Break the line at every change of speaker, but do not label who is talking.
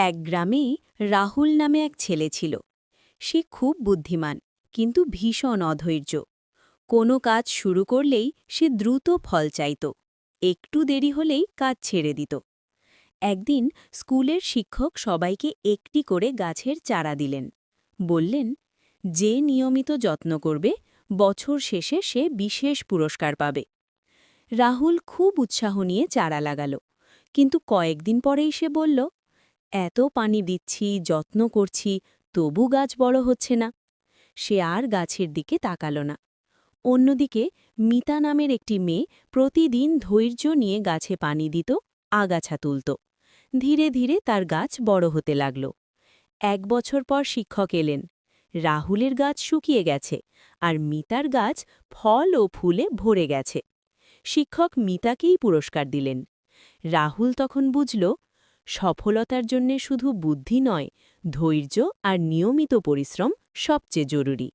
এক গ্রামে রাহুল নামে এক ছেলে ছিল। সে খুব বুদ্ধিমান, কিন্তু ভীষণ অধৈর্য। কোনো কাজ শুরু করলেই সে দ্রুত ফল চাইত। একটু দেরি হলেই কাজ ছেড়ে দিত। একদিন স্কুলের শিক্ষক সবাইকে একটি করে গাছের চারা দিলেন। বললেন, যে নিয়মিত যত্ন করবে, বছর শেষে সে বিশেষ পুরস্কার পাবে। রাহুল খুব উৎসাহ নিয়ে চারা লাগাল, কিন্তু কয়েকদিন পরেই সে বলল, এত পানি দিচ্ছি, যত্ন করছি, তবু গাছ বড় হচ্ছে না। সে আর গাছের দিকে তাকাল না। অন্যদিকে মিতা নামের একটি মেয়ে প্রতিদিন ধৈর্য নিয়ে গাছে পানি দিত, আগাছা তুলত। ধীরে ধীরে তার গাছ বড় হতে লাগল। 1 বছর পর শিক্ষক এলেন। রাহুলের গাছ শুকিয়ে গেছে, আর মিতার গাছ ফল ও ফুলে ভরে গেছে। শিক্ষক মিতাকেই পুরস্কার দিলেন। রাহুল তখন বুঝল, সফলতার জন্যে শুধু বুদ্ধি নয়, ধৈর্য আর নিয়মিত পরিশ্রম সবচেয়ে জরুরি।